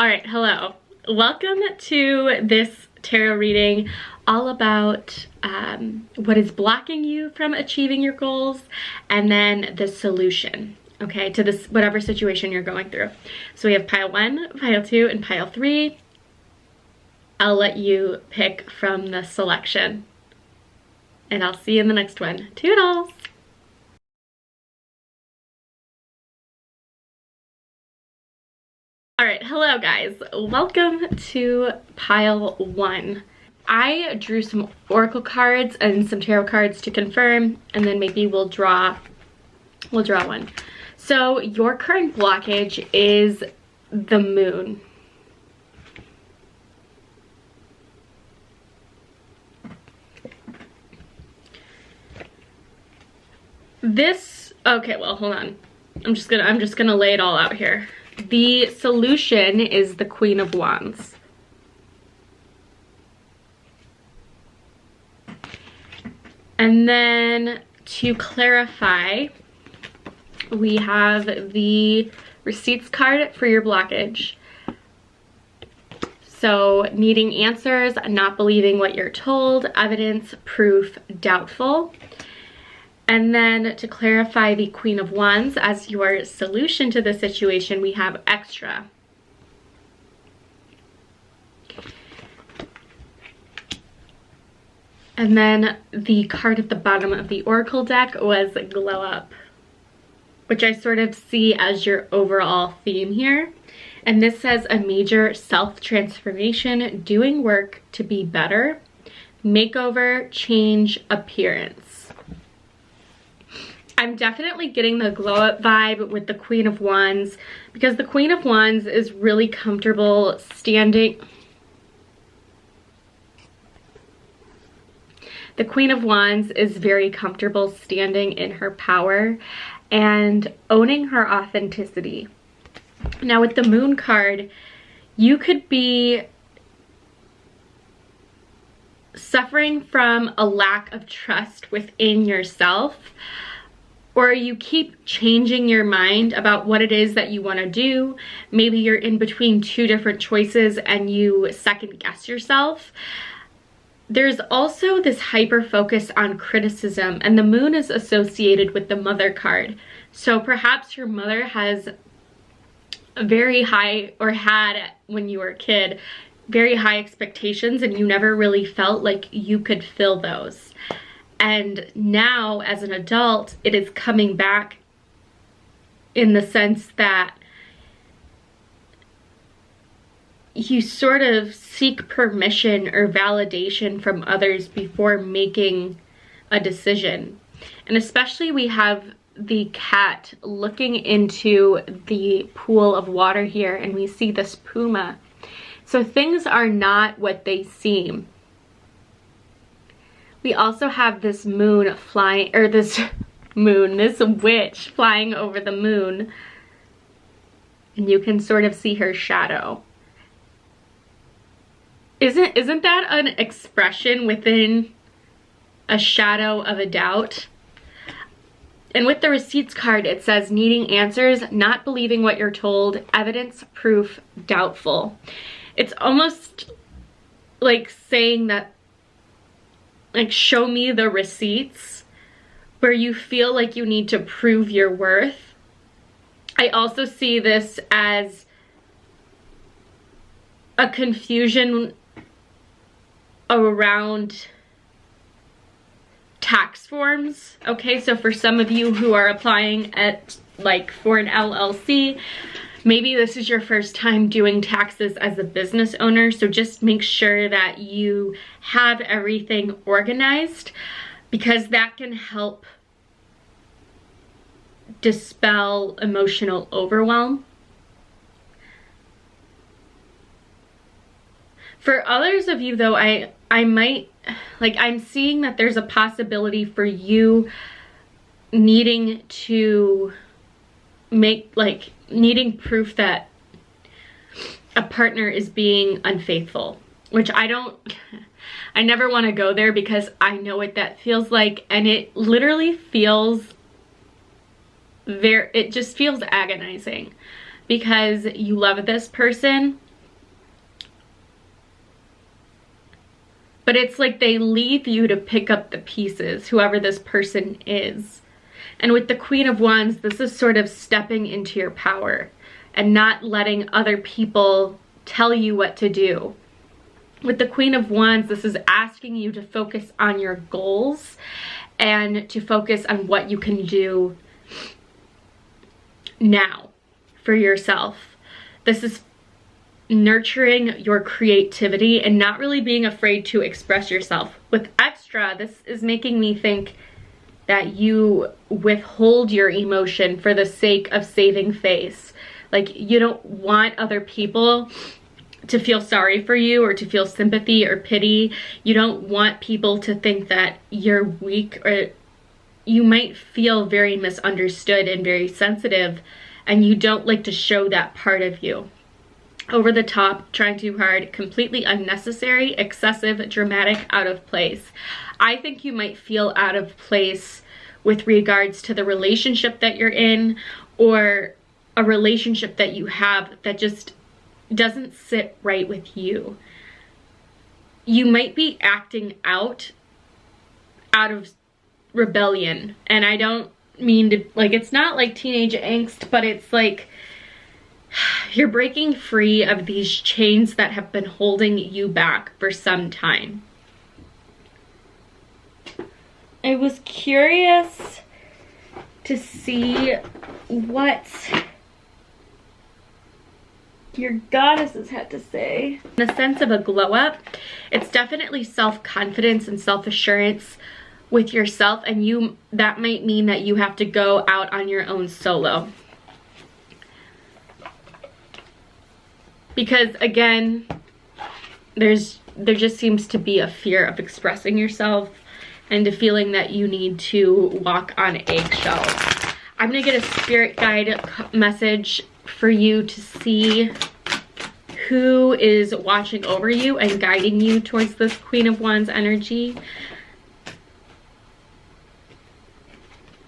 All right, hello. Welcome to this tarot reading all about what is blocking you from achieving your goals and then the solution, okay, to this whatever situation you're going through. So we have pile 1, pile 2, and pile 3. I'll let you pick from the selection. And I'll see you in the next one. Toodles! All right, hello guys. Welcome to pile 1. I drew some oracle cards and some tarot cards to confirm, and then maybe we'll draw one. So your current blockage is the moon. Okay, well, hold on. I'm just gonna lay it all out here. The solution is the Queen of Wands. And then to clarify, we have the receipts card for your blockage. So needing answers, not believing what you're told, evidence, proof, doubtful. And then to clarify the Queen of Wands as your solution to the situation, we have extra. And then the card at the bottom of the Oracle deck was Glow Up, which I sort of see as your overall theme here. And this says a major self-transformation, doing work to be better, makeover, change, appearance. I'm definitely getting the glow up vibe with the Queen of Wands because the Queen of Wands is really comfortable standing. The Queen of Wands is very comfortable standing in her power and owning her authenticity. Now with the Moon card, you could be suffering from a lack of trust within yourself, or you keep changing your mind about what it is that you want to do. Maybe you're in between two different choices and you second guess yourself. There's also this hyper focus on criticism, and the moon is associated with the Mother card. So perhaps your mother has a very high, or had when you were a kid, very high expectations, and you never really felt like you could fill those. And now as an adult, it is coming back in the sense that you sort of seek permission or validation from others before making a decision. And especially we have the cat looking into the pool of water here, and we see this puma. So things are not what they seem. We also have this moon flying, or this witch flying over the moon. And you can sort of see her shadow. Isn't that an expression within a shadow of a doubt? And with the receipts card, it says needing answers, not believing what you're told, evidence, proof, doubtful. It's almost like saying that, like, show me the receipts, where you feel like you need to prove your worth. I also see this as a confusion around tax forms. Okay, so for some of you who are applying for an LLC, maybe this is your first time doing taxes as a business owner, so just make sure that you have everything organized, because that can help dispel emotional overwhelm. For others of you though, I'm seeing that there's a possibility for you needing to needing proof that a partner is being unfaithful, which I never want to go there because I know what that feels like, and it literally feels it just feels agonizing because you love this person But it's like they leave you to pick up the pieces, whoever this person is. And with the Queen of Wands, this is sort of stepping into your power and not letting other people tell you what to do. With the Queen of Wands, this is asking you to focus on your goals and to focus on what you can do now for yourself. This is nurturing your creativity and not really being afraid to express yourself. With Extra, this is making me think that you withhold your emotion for the sake of saving face. Like, you don't want other people to feel sorry for you or to feel sympathy or pity. You don't want people to think that you're weak, or you might feel very misunderstood and very sensitive, and you don't like to show that part of you. Over the top, trying too hard, completely unnecessary, excessive, dramatic, out of place. I think you might feel out of place with regards to the relationship that you're in, or a relationship that you have that just doesn't sit right with you. You might be acting out of rebellion, and I don't mean to, like, it's not like teenage angst, but it's like you're breaking free of these chains that have been holding you back for some time. I was curious to see what your goddesses had to say. In the sense of a glow up, it's definitely self-confidence and self-assurance with yourself, and that might mean that you have to go out on your own solo. Because again, there just seems to be a fear of expressing yourself and a feeling that you need to walk on eggshells. I'm gonna get a spirit guide message for you to see who is watching over you and guiding you towards this Queen of Wands energy.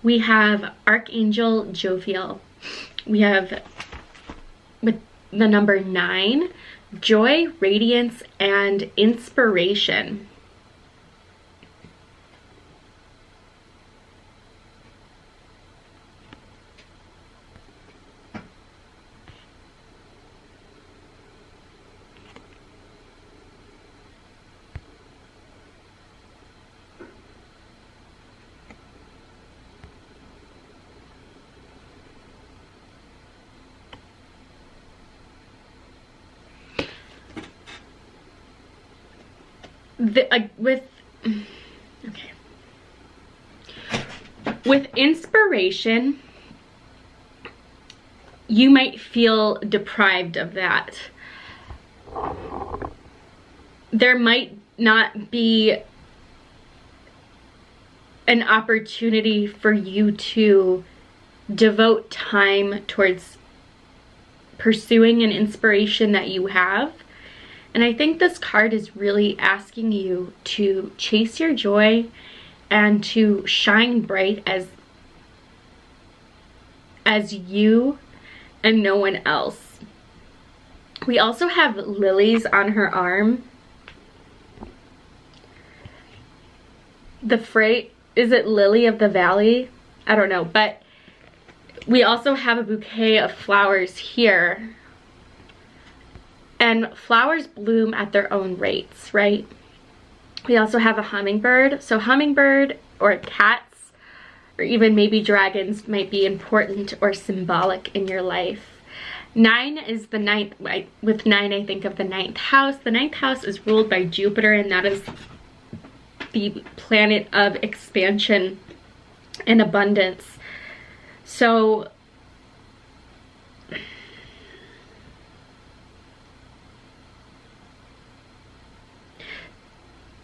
We have Archangel Jophiel. We have, with the number 9, joy, radiance, and inspiration. With inspiration, you might feel deprived of that. There might not be an opportunity for you to devote time towards pursuing an inspiration that you have. And I think this card is really asking you to chase your joy and to shine bright as you and no one else. We also have lilies on her arm. Is it Lily of the Valley? I don't know, but we also have a bouquet of flowers here. And flowers bloom at their own rates, right? We also have a hummingbird. So hummingbird or cats or even maybe dragons might be important or symbolic in your life. 9 is the 9th. With 9, I think of the 9th house. The 9th house is ruled by Jupiter, and that is the planet of expansion and abundance. So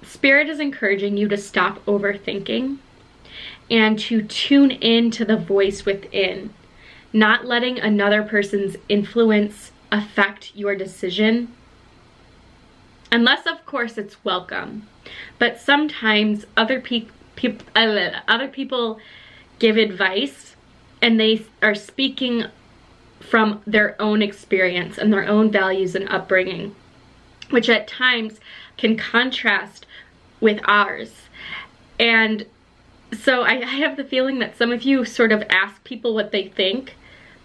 Spirit is encouraging you to stop overthinking and to tune in to the voice within, not letting another person's influence affect your decision, unless of course it's welcome. But sometimes other people give advice and they are speaking from their own experience and their own values and upbringing. which at times can contrast with ours. And so I have the feeling that some of you sort of ask people what they think,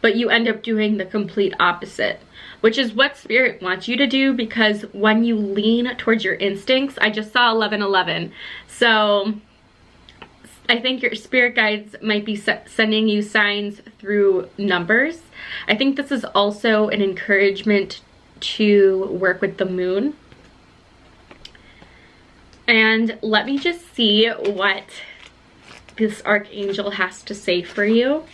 but you end up doing the complete opposite, which is what Spirit wants you to do, because when you lean towards your instincts, I just saw 1111. So I think your spirit guides might be sending you signs through numbers. I think this is also an encouragement to work with the moon. And let me just see what this archangel has to say for you.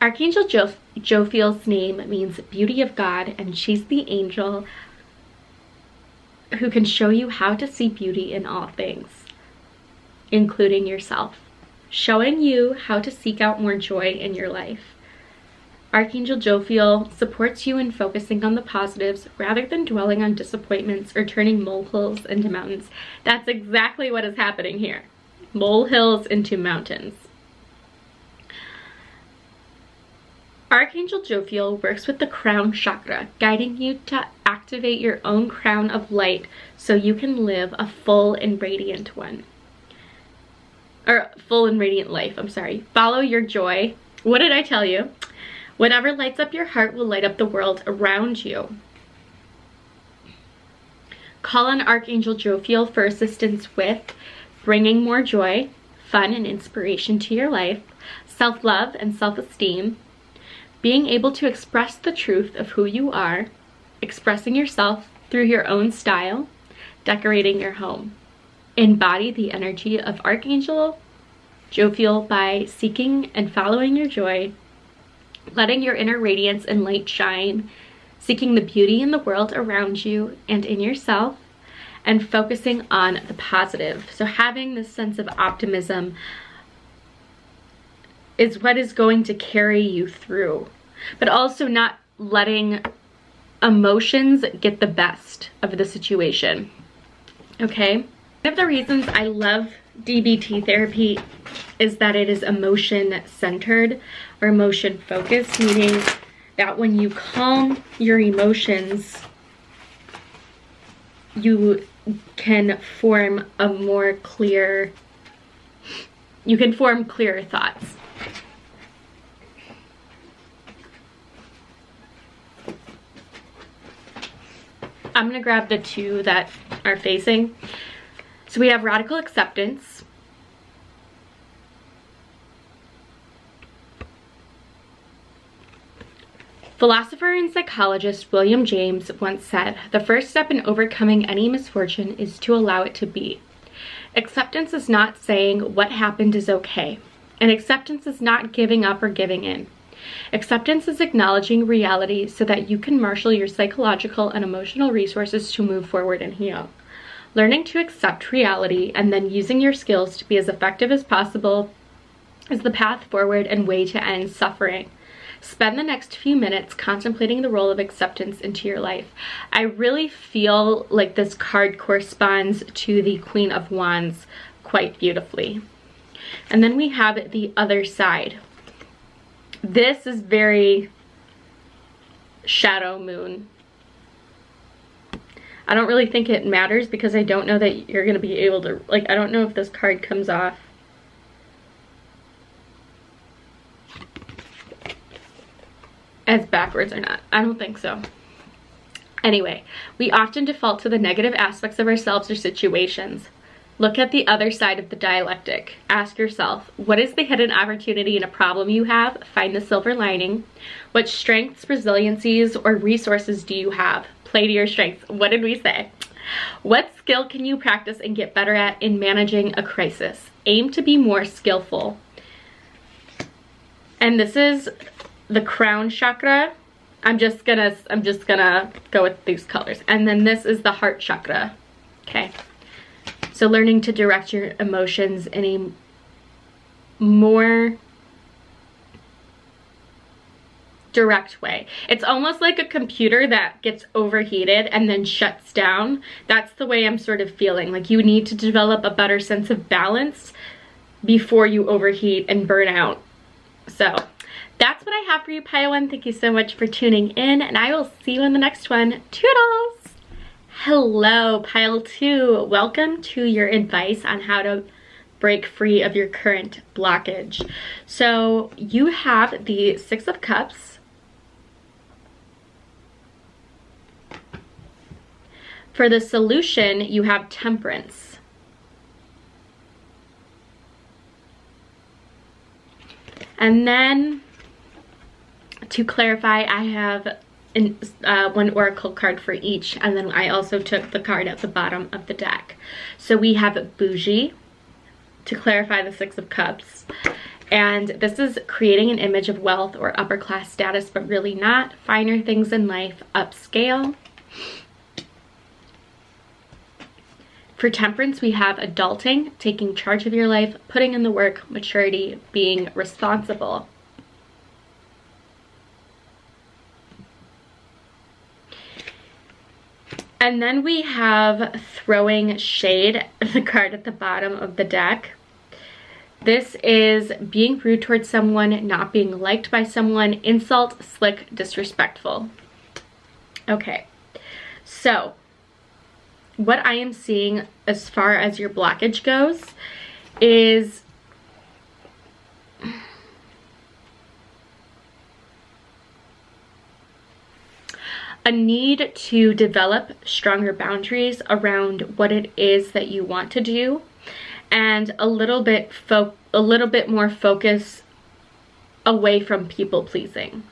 Archangel Jophiel's name means beauty of God, and she's the angel who can show you how to see beauty in all things, including yourself, showing you how to seek out more joy in your life. Archangel Jophiel supports you in focusing on the positives rather than dwelling on disappointments or turning molehills into mountains. That's exactly what is happening here. Molehills into mountains. Archangel Jophiel works with the crown chakra, guiding you to activate your own crown of light so you can live a full and radiant one. Or full and radiant life, I'm sorry. Follow your joy. What did I tell you? Whatever lights up your heart will light up the world around you. Call on Archangel Jophiel for assistance with bringing more joy, fun, and inspiration to your life, self-love and self-esteem, being able to express the truth of who you are, expressing yourself through your own style, decorating your home. Embody the energy of Archangel Jophiel by seeking and following your joy, letting your inner radiance and light shine, seeking the beauty in the world around you and in yourself, and focusing on the positive. So having this sense of optimism is what is going to carry you through, but also not letting emotions get the best of the situation. Okay? One of the reasons I love DBT therapy is that it is emotion centered or emotion focused, meaning that when you calm your emotions, you can form a more clear, you can form clearer thoughts. I'm gonna grab the two that are facing. So we have radical acceptance. Philosopher and psychologist William James once said, "The first step in overcoming any misfortune is to allow it to be." Acceptance is not saying what happened is okay, and acceptance is not giving up or giving in. Acceptance is acknowledging reality so that you can marshal your psychological and emotional resources to move forward and heal. Learning to accept reality and then using your skills to be as effective as possible is the path forward and way to end suffering. Spend the next few minutes contemplating the role of acceptance into your life. I really feel like this card corresponds to the Queen of Wands quite beautifully. And then we have the other side. This is very shadow moon. I don't really think it matters because I don't know that you're going to be able to, like, I don't know if this card comes off. As backwards or not. I don't think so. Anyway, we often default to the negative aspects of ourselves or situations. Look at the other side of the dialectic. Ask yourself, what is the hidden opportunity in a problem you have? Find the silver lining. What strengths, resiliencies, or resources do you have? Play to your strengths. What did we say? What skill can you practice and get better at in managing a crisis? Aim to be more skillful. And this is the crown chakra. I'm just gonna go with these colors. And then this is the heart chakra. Okay. So learning to direct your emotions in a more direct way. It's almost like a computer that gets overheated and then shuts down. That's the way I'm sort of feeling. Like you need to develop a better sense of balance before you overheat and burn out. So that's what I have for you, Pile 1. Thank you so much for tuning in, and I will see you in the next one. Toodles! Hello, Pile 2. Welcome to your advice on how to break free of your current blockage. So you have the Six of Cups. For the solution, you have Temperance. And then to clarify, I have one oracle card for each, and then I also took the card at the bottom of the deck. So we have Bougie, to clarify the Six of Cups, and this is creating an image of wealth or upper class status, but really not. Finer things in life, upscale. For Temperance, we have adulting, taking charge of your life, putting in the work, maturity, being responsible. And then we have Throwing Shade, the card at the bottom of the deck. This is being rude towards someone, not being liked by someone, insult, slick, disrespectful. Okay, so what I am seeing as far as your blockage goes is a need to develop stronger boundaries around what it is that you want to do, and a little bit more focus away from people pleasing.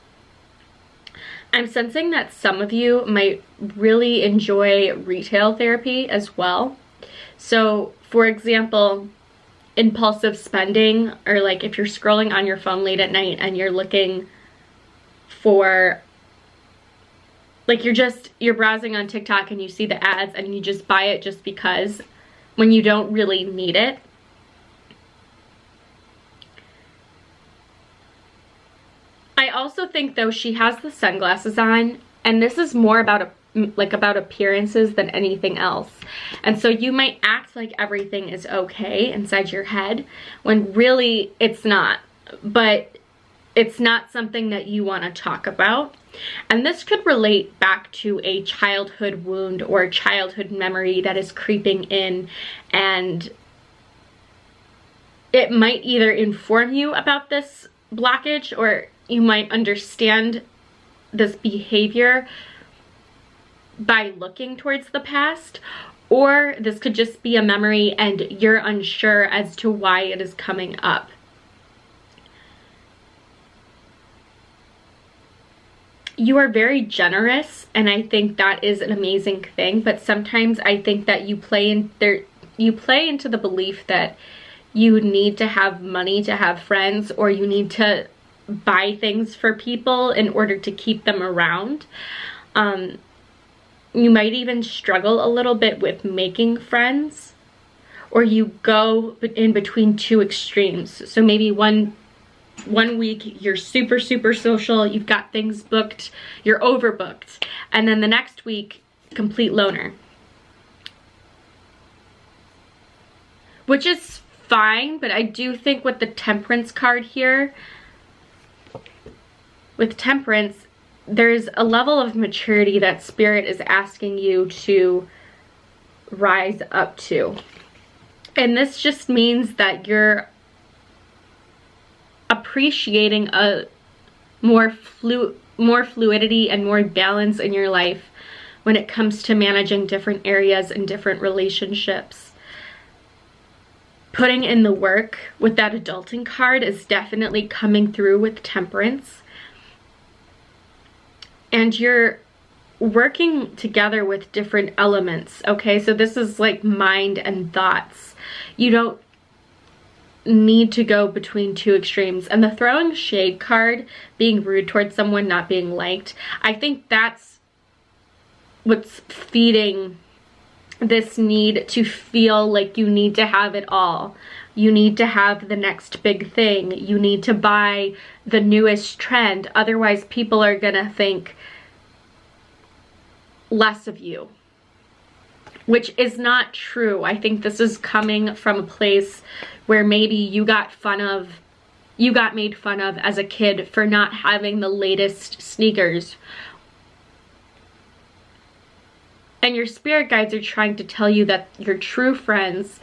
I'm sensing that some of you might really enjoy retail therapy as well. So for example, impulsive spending, or like if you're scrolling on your phone late at night and you're looking for, like you're browsing on TikTok and you see the ads and you just buy it just because, when you don't really need it. I also think though she has the sunglasses on, and this is more about about appearances than anything else. And so you might act like everything is okay inside your head when really it's not, but it's not something that you want to talk about. And this could relate back to a childhood wound or a childhood memory that is creeping in, and it might either inform you about this blockage, or you might understand this behavior by looking towards the past, or this could just be a memory and you're unsure as to why it is coming up. You are very generous, and I think that is an amazing thing, but sometimes I think that you play into the belief that you need to have money to have friends, or you need to buy things for people in order to keep them around. You might even struggle a little bit with making friends, or you go in between two extremes. So maybe one week you're super social, you've got things booked, you're overbooked, and then the next week, complete loner. Which is fine, but I do think with the Temperance card here, with Temperance, there's a level of maturity that Spirit is asking you to rise up to. And this just means that you're appreciating a more fluidity and more balance in your life when it comes to managing different areas and different relationships. Putting in the work with that adulting card is definitely coming through with Temperance. And you're working together with different elements, okay? So this is like mind and thoughts. You don't need to go between two extremes. And the Throwing Shade card, being rude towards someone, not being liked, I think that's what's feeding this need to feel like you need to have it all. You need to have the next big thing. You need to buy the newest trend. Otherwise, people are gonna think less of you, which is not true. I think this is coming from a place where maybe you got fun of you got made fun of as a kid for not having the latest sneakers. And your spirit guides are trying to tell you that your true friends,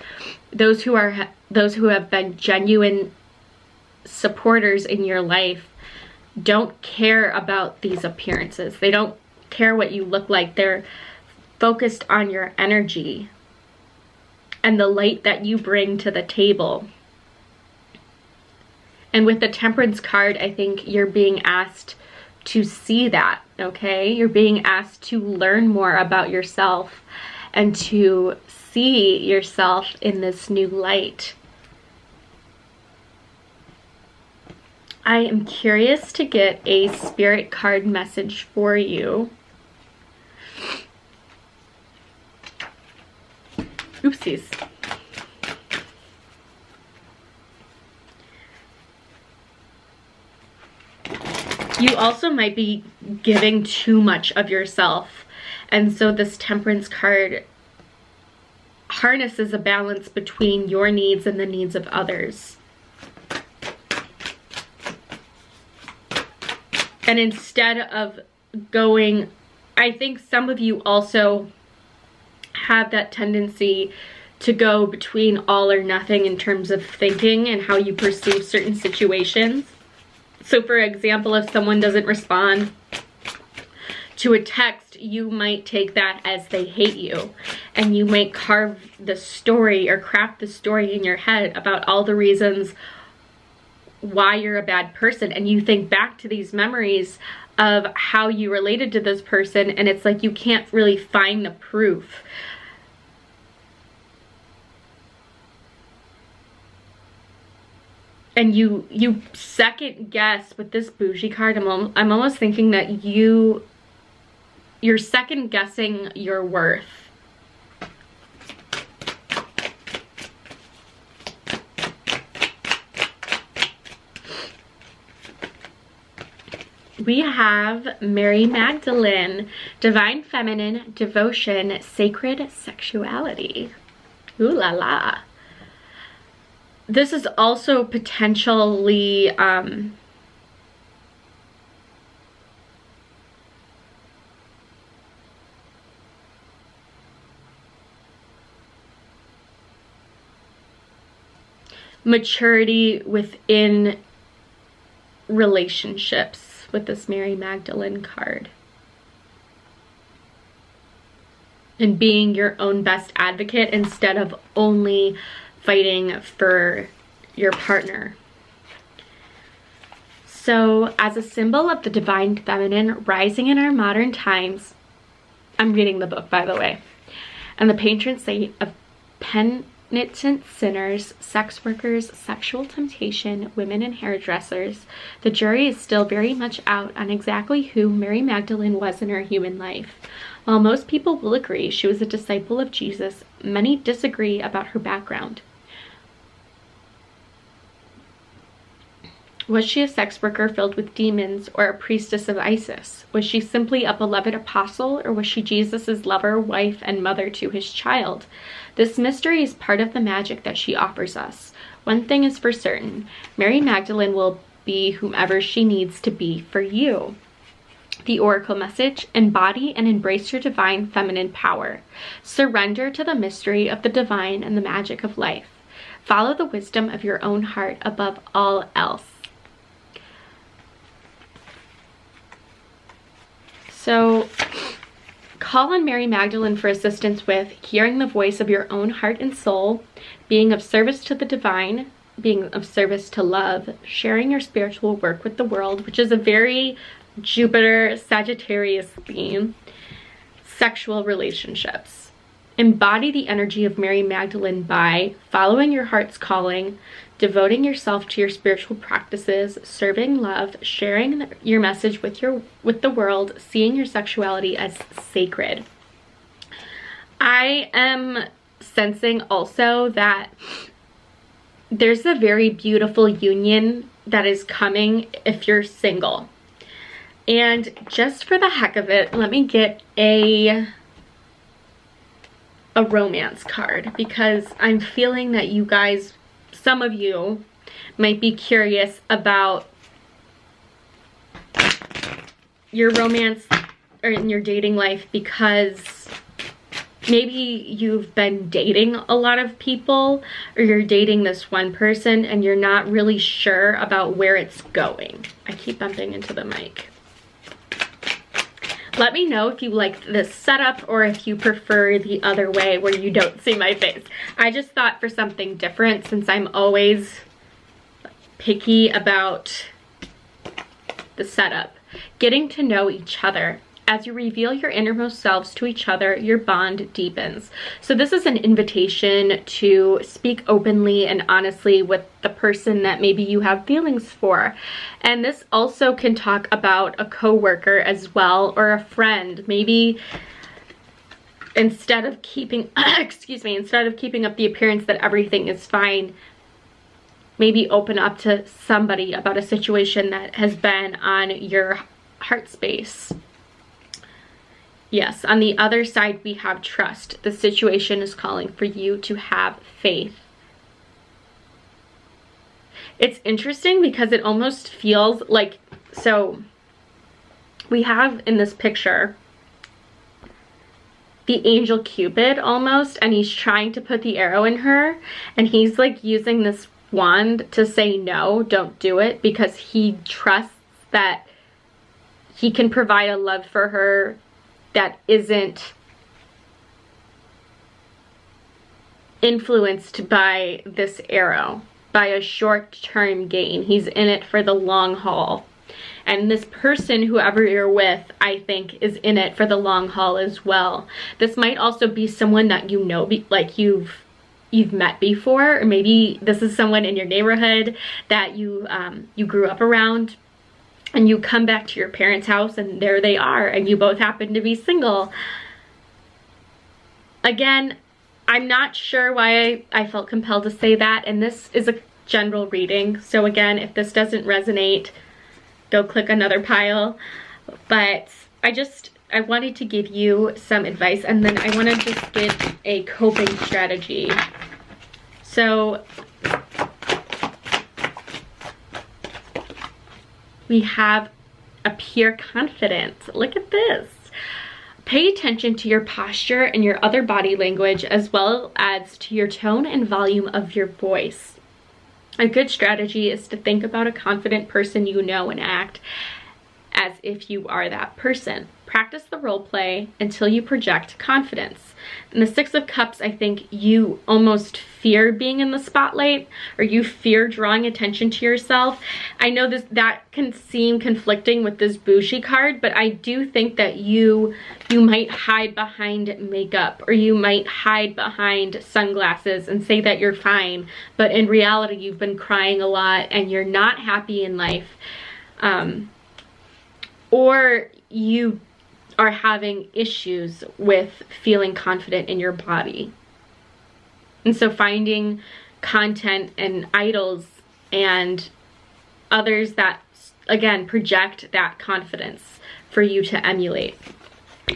those who have been genuine supporters in your life, don't care about these appearances. They don't care what you look like. They're focused on your energy and the light that you bring to the table. And with the Temperance card, I think you're being asked to see that, okay? You're being asked to learn more about yourself and to see yourself in this new light. I am curious to get a spirit card message for you. Oopsies. You also might be giving too much of yourself. And so this Temperance card harnesses a balance between your needs and the needs of others. And instead of going, I think some of you also have that tendency to go between all or nothing in terms of thinking and how you perceive certain situations. So for example, if someone doesn't respond to a text, you might take that as they hate you, and you might carve the story or craft the story in your head about all the reasons why you're a bad person. And you think back to these memories of how you related to this person, and it's like you can't really find the proof. And you second guess with this bougie card. I'm almost thinking that you're second guessing your worth. We have Mary Magdalene, Divine Feminine, Devotion, Sacred Sexuality. Ooh la la. This is also potentially maturity within relationships with this Mary Magdalene card. And being your own best advocate instead of only fighting for your partner. So as a symbol of the Divine Feminine rising in our modern times, I'm reading the book, by the way, and the patron saint of penitent sinners, sex workers, sexual temptation, women and hairdressers, the jury is still very much out on exactly who Mary Magdalene was in her human life. While most people will agree she was a disciple of Jesus, many disagree about her background. Was she a sex worker filled with demons or a priestess of Isis? Was she simply a beloved apostle, or was she Jesus' lover, wife, and mother to his child? This mystery is part of the magic that she offers us. One thing is for certain, Mary Magdalene will be whomever she needs to be for you. The Oracle message: embody and embrace your divine feminine power. Surrender to the mystery of the divine and the magic of life. Follow the wisdom of your own heart above all else. So call on Mary Magdalene for assistance with hearing the voice of your own heart and soul, being of service to the divine, being of service to love, sharing your spiritual work with the world, which is a very Jupiter Sagittarius theme, sexual relationships. Embody the energy of Mary Magdalene by following your heart's calling, devoting yourself to your spiritual practices, serving love, sharing your message with the world, seeing your sexuality as sacred. I am sensing also that there's a very beautiful union that is coming if you're single. And just for the heck of it, let me get a romance card, because I'm feeling that you guys, some of you, might be curious about your romance or in your dating life because maybe you've been dating a lot of people, or you're dating this one person and you're not really sure about where it's going. I keep bumping into the mic. Let me know if you like this setup or if you prefer the other way where you don't see my face. I just thought for something different, since I'm always picky about the setup. Getting to know each other. As you reveal your innermost selves to each other, your bond deepens. So this is an invitation to speak openly and honestly with the person that maybe you have feelings for. And this also can talk about a coworker as well, or a friend. Maybe instead of keeping, instead of keeping up the appearance that everything is fine, maybe open up to somebody about a situation that has been on your heart space. Yes, on the other side, we have trust. The situation is calling for you to have faith. It's interesting because it almost feels like, so we have in this picture the angel Cupid almost, and he's trying to put the arrow in her, and he's like using this wand to say no, don't do it, because he trusts that he can provide a love for her that isn't influenced by this arrow, by a short-term gain. He's in it for the long haul. And this person, whoever you're with, I think is in it for the long haul as well. This might also be someone that you know, like you've met before, or maybe this is someone in your neighborhood that you grew up around. And you come back to your parents' house and there they are, and you both happen to be single. Again, I'm not sure why I felt compelled to say that, and this is a general reading. So again, if this doesn't resonate, go click another pile. But I wanted to give you some advice, and then I want to just give a coping strategy. So we have a pure confidence. Look at this. Pay attention to your posture and your other body language, as well as to your tone and volume of your voice. A good strategy is to think about a confident person you know and act as if you are that person. Practice the role play until you project confidence. In the Six of Cups, I think you almost fear being in the spotlight, or you fear drawing attention to yourself. I know that can seem conflicting with this bougie card, but I do think that you might hide behind makeup, or you might hide behind sunglasses and say that you're fine, but in reality you've been crying a lot and you're not happy in life. Or you are having issues with feeling confident in your body. And so finding content and idols and others that, again, project that confidence for you to emulate.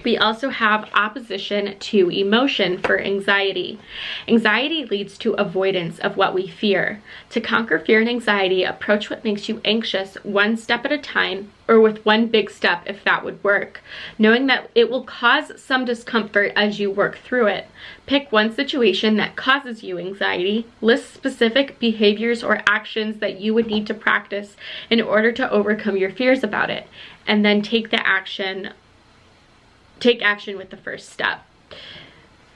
We also have opposition to emotion for anxiety. Anxiety leads to avoidance of what we fear. To conquer fear and anxiety, approach what makes you anxious one step at a time, or with one big step if that would work, knowing that it will cause some discomfort as you work through it. Pick one situation that causes you anxiety, list specific behaviors or actions that you would need to practice in order to overcome your fears about it, and then take action with the first step.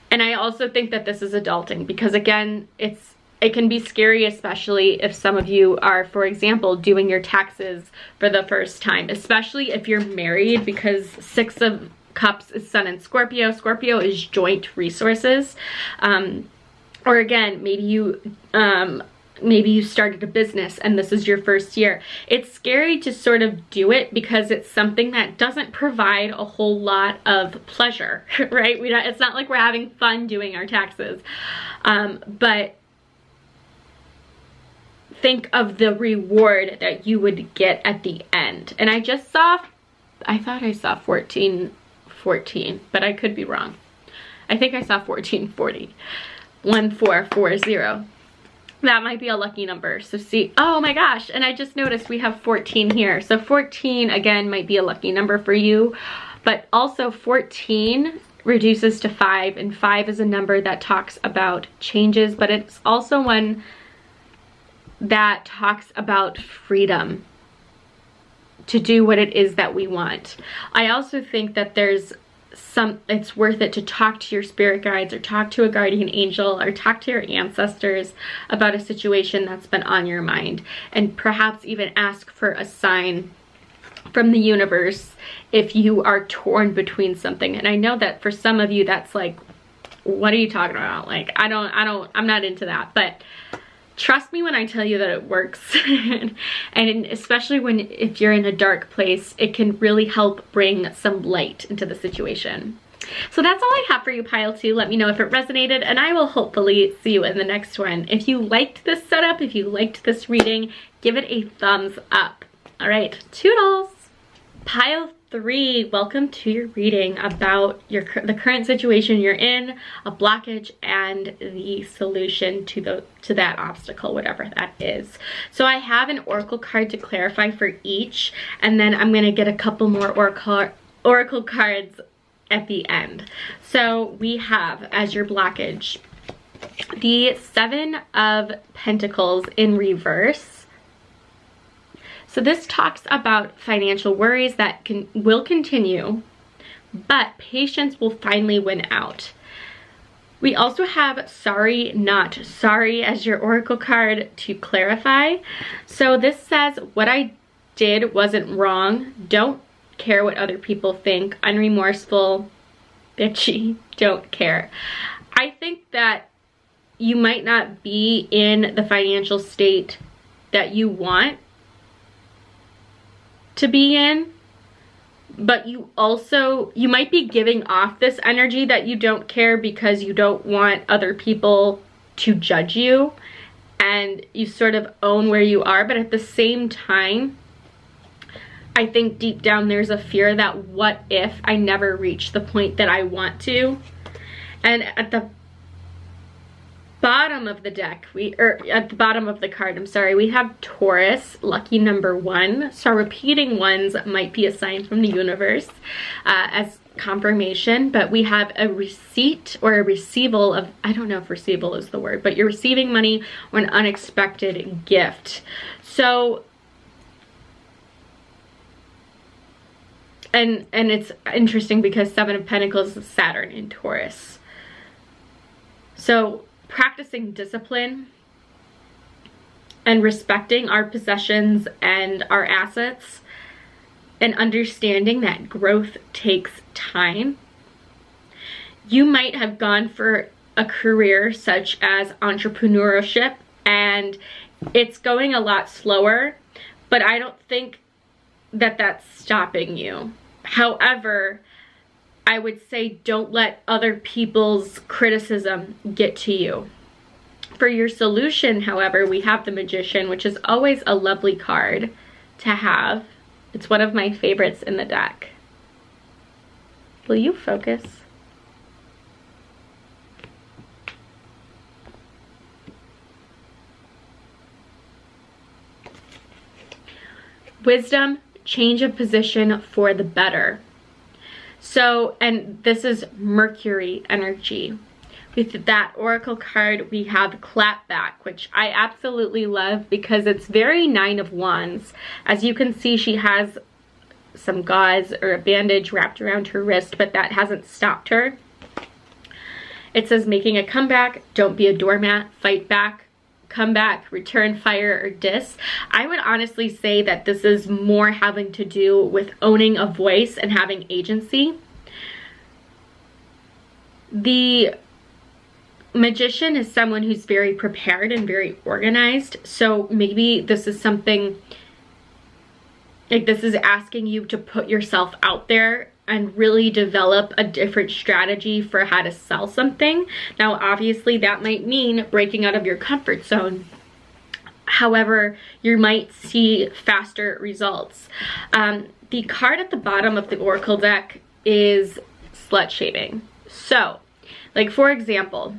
And I also think that this is adulting, because again, it can be scary, especially if some of you are, for example, doing your taxes for the first time, especially if you're married, because Six of Cups is Sun and Scorpio. Scorpio is joint resources. Or again, maybe you started a business and this is your first year. It's scary to sort of do it because it's something that doesn't provide a whole lot of pleasure, right? It's not like we're having fun doing our taxes. But think of the reward that you would get at the end. And I thought I saw 1414, but I could be wrong. I think I saw 1440. 1440. That might be a lucky number. So see, oh my gosh, and I just noticed we have 14 here. So 14, again, might be a lucky number for you. But also 14 reduces to 5, and 5 is a number that talks about changes, but it's also one that talks about freedom to do what it is that we want. I also think that it's worth it to talk to your spirit guides, or talk to a guardian angel, or talk to your ancestors about a situation that's been on your mind, and perhaps even ask for a sign from the universe if you are torn between something. And I know that for some of you that's like, what are you talking about? Like, I'm not into that, but trust me when I tell you that it works. And especially if you're in a dark place, it can really help bring some light into the situation. So that's all I have for you, pile 2. Let me know if it resonated, and I will hopefully see you in the next one. If you liked this setup, if you liked this reading, give it a thumbs up. All right, toodles. Pile 3, welcome to your reading about the current situation you're in, a blockage, and the solution to that obstacle, whatever that is. So I have an oracle card to clarify for each, and then I'm going to get a couple more oracle cards at the end. So we have, as your blockage, the 7 of Pentacles in reverse. So this talks about financial worries that will continue, but patience will finally win out. We also have sorry, not sorry as your oracle card to clarify. So this says, what I did wasn't wrong. Don't care what other people think. Unremorseful, bitchy, don't care. I think that you might not be in the financial state that you want to be in, but you might be giving off this energy that you don't care because you don't want other people to judge you, and you sort of own where you are. But at the same time, I think deep down there's a fear that what if I never reach the point that I want to. And at the bottom of the deck, at the bottom of the card, I'm sorry, we have Taurus, lucky number 1. So repeating ones might be a sign from the universe as confirmation, but we have a receipt or a receival of, I don't know if receival is the word, but you're receiving money or an unexpected gift. So, and it's interesting because 7 of Pentacles is Saturn in Taurus. So practicing discipline and respecting our possessions and our assets, and understanding that growth takes time. You might have gone for a career such as entrepreneurship, and it's going a lot slower, but I don't think that that's stopping you. However, I would say don't let other people's criticism get to you. For your solution, however, we have the Magician, which is always a lovely card to have. It's one of my favorites in the deck. Will you focus? Wisdom, change of position for the better. So, and this is Mercury energy. With that oracle card, we have Clapback, which I absolutely love because it's very 9 of Wands. As you can see, she has some gauze or a bandage wrapped around her wrist, but that hasn't stopped her. It says making a comeback, don't be a doormat, fight back, come back, return fire or dis. I would honestly say that this is more having to do with owning a voice and having agency. The Magician is someone who's very prepared and very organized. So maybe this is something, like this is asking you to put yourself out there and really develop a different strategy for how to sell something. Now, obviously that might mean breaking out of your comfort zone. However, you might see faster results. The card at the bottom of the Oracle deck is slut shaming. So, like for example,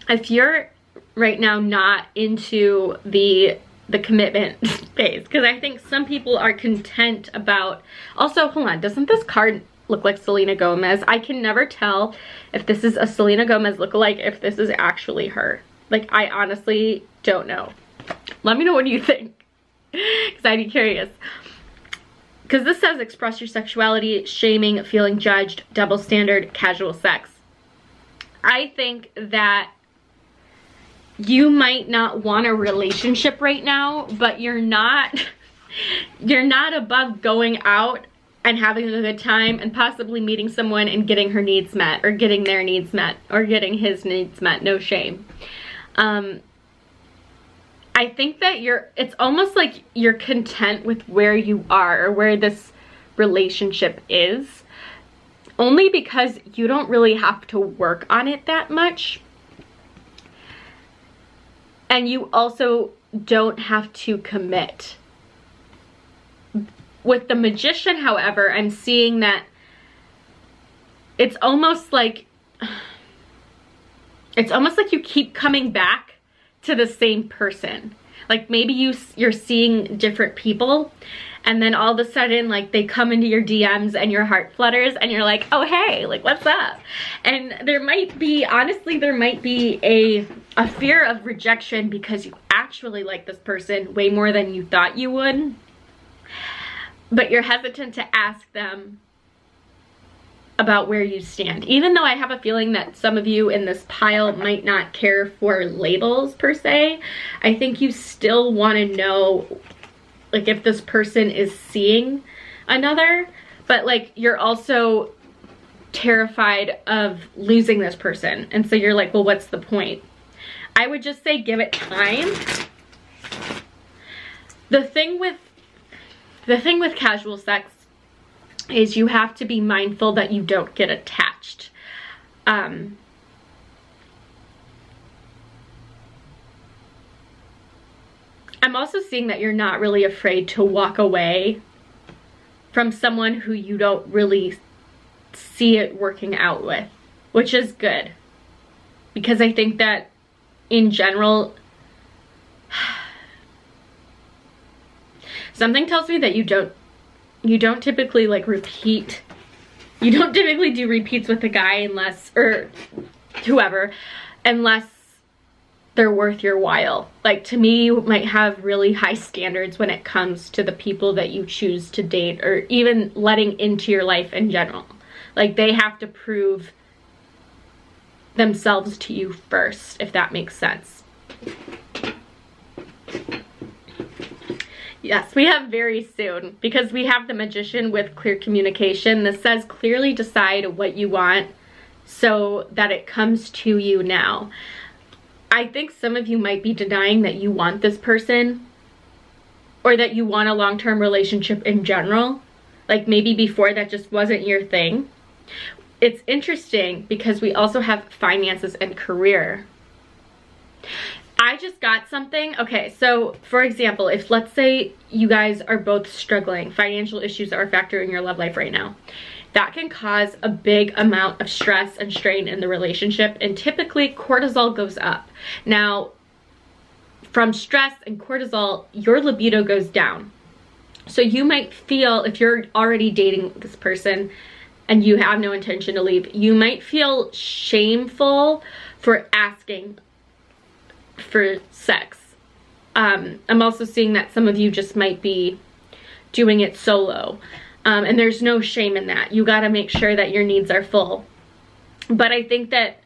if you're right now not into the commitment phase, because I think some people are content about, also, hold on, doesn't this card look like Selena Gomez? I can never tell if this is a Selena Gomez lookalike, if this is actually her. Like, I honestly don't know. Let me know what you think, because I'd be curious. Because this says express your sexuality, shaming, feeling judged, double standard, casual sex. I think that you might not want a relationship right now, but you're not above going out and having a good time and possibly meeting someone and getting her needs met, or getting their needs met, or getting his needs met. No shame. I think that it's almost like you're content with where you are, or where this relationship is, only because you don't really have to work on it that much. And you also don't have to commit. With the Magician, however, I'm seeing that it's almost like you keep coming back to the same person. Like, maybe you're seeing different people, and then all of a sudden, like, they come into your DMs and your heart flutters and you're like, oh hey, like, what's up? And there might be, honestly, there might be a fear of rejection because you actually like this person way more than you thought you would, but you're hesitant to ask them about where you stand. Even though I have a feeling that some of you in this pile might not care for labels per se, I think you still want to know, like, if this person is seeing another, but like, you're also terrified of losing this person. And so you're like, well, what's the point? I would just say give it time. The thing with casual sex is you have to be mindful that you don't get attached. I'm also seeing that you're not really afraid to walk away from someone who you don't really see it working out with, which is good. Because I think that in general, something tells me that you don't typically like repeat. You don't typically do repeats with a guy unless, or whoever, unless they're worth your while. Like, to me, you might have really high standards when it comes to the people that you choose to date, or even letting into your life in general. Like, they have to prove themselves to you first, if that makes sense. Yes, we have very soon, because we have the Magician with clear communication. This says clearly decide what you want so that it comes to you now. I think some of you might be denying that you want this person, or that you want a long-term relationship in general. Like, maybe before that just wasn't your thing. It's interesting because we also have finances and career. I just got something. Okay, so for example, if let's say you guys are both struggling, financial issues are a factor in your love life right now, that can cause a big amount of stress and strain in the relationship, and typically cortisol goes up. Now, from stress and cortisol, your libido goes down. So you might feel, if you're already dating this person and you have no intention to leave, you might feel shameful for asking for sex. I'm also seeing that some of you just might be doing it solo. And there's no shame in that. You got to make sure that your needs are full. But I think that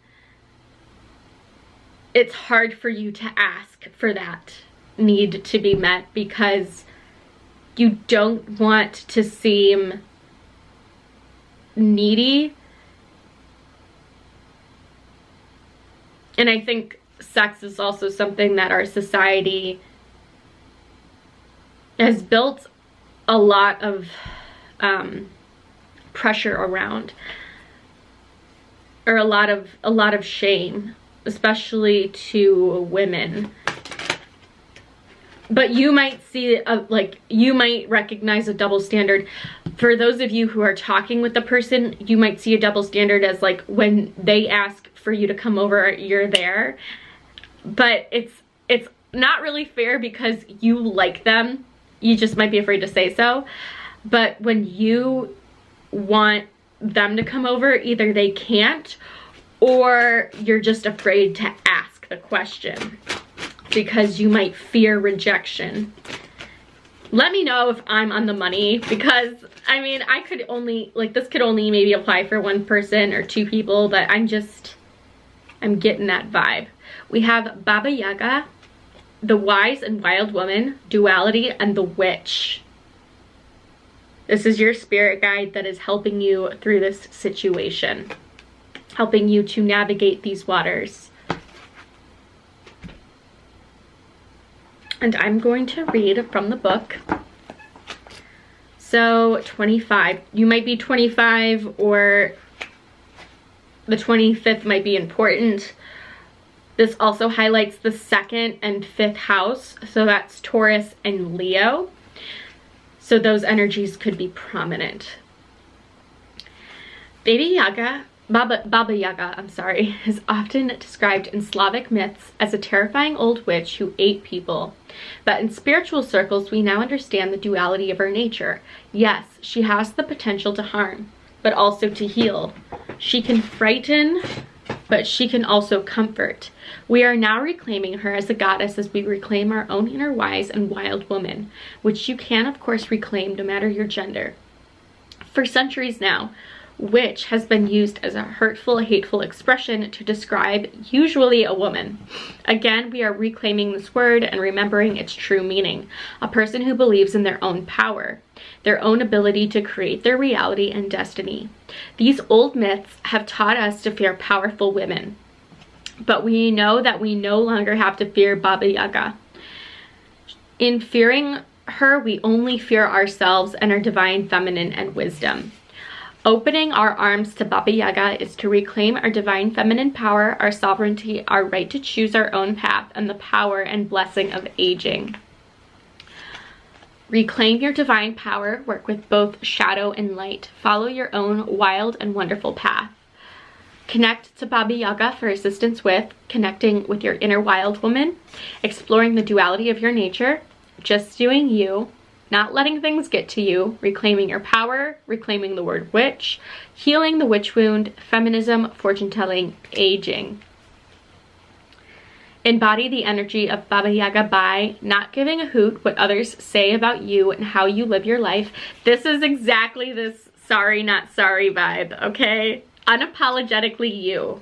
it's hard for you to ask for that need to be met because you don't want to seem needy. And I think sex is also something that our society has built a lot of pressure around, or a lot of shame, especially to women. But you might see you might recognize a double standard. For those of you who are talking with the person, you might see a double standard as like when they ask for you to come over, you're there. but it's not really fair because you like them. You just might be afraid to say so. But when you want them to come over, either they can't or you're just afraid to ask the question because you might fear rejection. Let me know if I'm on the money, because I mean, I could only, like, this could only maybe apply for one person or two people, but I'm getting that vibe. We have Baba Yaga, the wise and wild woman, duality, and the witch. This is your spirit guide that is helping you through this situation, helping you to navigate these waters. And I'm going to read from the book. So 25, you might be 25, or the 25th might be important. This also highlights the 2nd and 5th house. So that's Taurus and Leo. So those energies could be prominent. Baba Yaga, I'm sorry, is often described in Slavic myths as a terrifying old witch who ate people. But in spiritual circles, we now understand the duality of her nature. Yes, she has the potential to harm, but also to heal. She can frighten, but she can also comfort. We are now reclaiming her as a goddess as we reclaim our own inner wise and wild woman, which you can, of course, reclaim no matter your gender. For centuries now, witch has been used as a hurtful, hateful expression to describe usually a woman. Again, we are reclaiming this word and remembering its true meaning. A person who believes in their own power, their own ability to create their reality and destiny. These old myths have taught us to fear powerful women, but we know that we no longer have to fear Baba Yaga. In fearing her, we only fear ourselves and our divine feminine and wisdom. Opening our arms to Baba Yaga is to reclaim our divine feminine power, our sovereignty, our right to choose our own path, and the power and blessing of aging. Reclaim your divine power, work with both shadow and light. Follow your own wild and wonderful path. Connect to Baba Yaga for assistance with connecting with your inner wild woman, exploring the duality of your nature, just doing you, not letting things get to you, reclaiming your power, reclaiming the word witch, healing the witch wound, feminism, fortune-telling, aging. Embody the energy of Baba Yaga by not giving a hoot what others say about you and how you live your life. This is exactly this sorry, not sorry vibe, okay? Unapologetically you.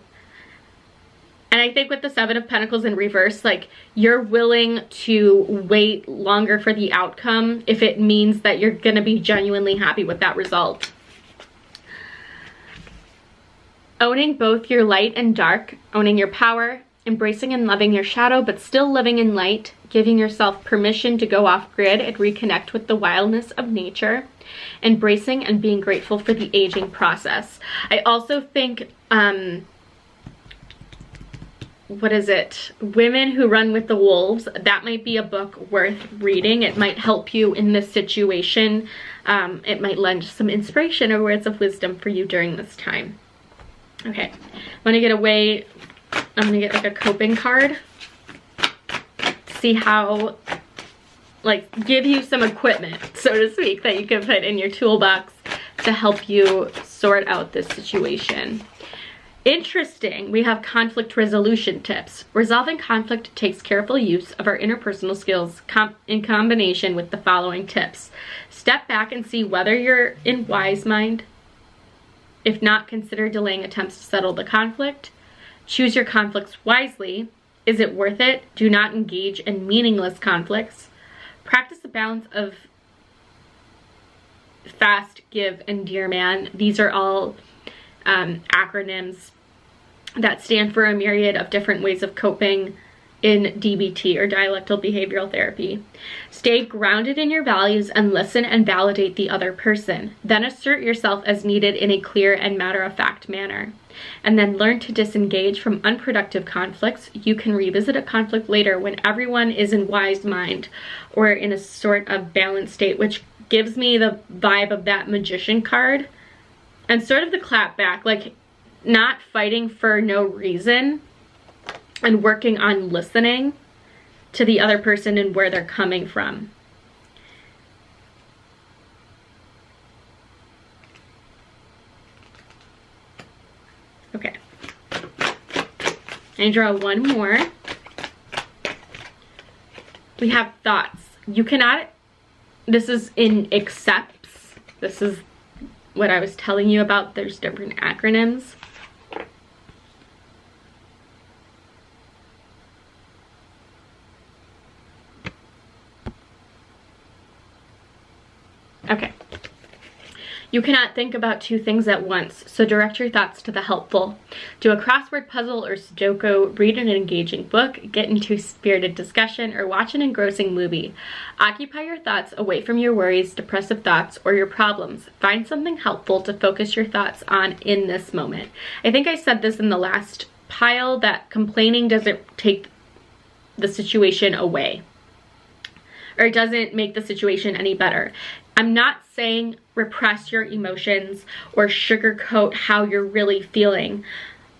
And I think with the 7 of Pentacles in reverse, like, you're willing to wait longer for the outcome if it means that you're going to be genuinely happy with that result. Owning both your light and dark, owning your power, embracing and loving your shadow, but still living in light, giving yourself permission to go off grid and reconnect with the wildness of nature, embracing and being grateful for the aging process. I also think, what is it? Women Who Run with the Wolves. That might be a book worth reading. It might help you in this situation. It might lend some inspiration or words of wisdom for you during this time. Okay, I'm gonna get like a coping card. See how, like, give you some equipment, so to speak, that you can put in your toolbox to help you sort out this situation. Interesting, we have conflict resolution tips. Resolving conflict takes careful use of our interpersonal skills in combination with the following tips. Step back and see whether you're in wise mind. If not, consider delaying attempts to settle the conflict. Choose your conflicts wisely. Is it worth it? Do not engage in meaningless conflicts. Practice the balance of fast, give, and dear man. These are all acronyms that stand for a myriad of different ways of coping in DBT, or dialectical behavioral therapy. Stay grounded in your values and listen and validate the other person. Then assert yourself as needed in a clear and matter-of-fact manner. And then learn to disengage from unproductive conflicts. You can revisit a conflict later when everyone is in wise mind or in a sort of balanced state, which gives me the vibe of that Magician card. And sort of the clap back, like not fighting for no reason, and working on listening to the other person and where they're coming from. Okay. I draw one more. We have thoughts. You cannot, this is in accepts. This is what I was telling you about. There's different acronyms. Okay. You cannot think about two things at once, so direct your thoughts to the helpful. Do a crossword puzzle or Sudoku, read an engaging book, get into a spirited discussion, or watch an engrossing movie. Occupy your thoughts away from your worries, depressive thoughts, or your problems. Find something helpful to focus your thoughts on in this moment. I think I said this in the last pile, that complaining doesn't take the situation away, or it doesn't make the situation any better. I'm not saying repress your emotions or sugarcoat how you're really feeling,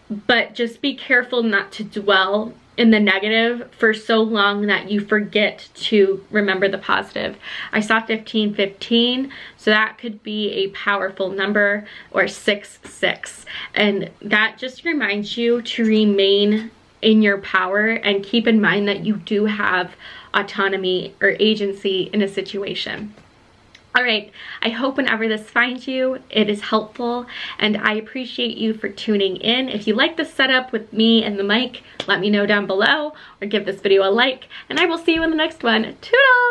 but just be careful not to dwell in the negative for so long that you forget to remember the positive. I saw 1515, so that could be a powerful number, or 66, and that just reminds you to remain in your power and keep in mind that you do have autonomy or agency in a situation. All right, I hope whenever this finds you, it is helpful, and I appreciate you for tuning in. If you like this setup with me and the mic, let me know down below, or give this video a like, and I will see you in the next one. Toodles!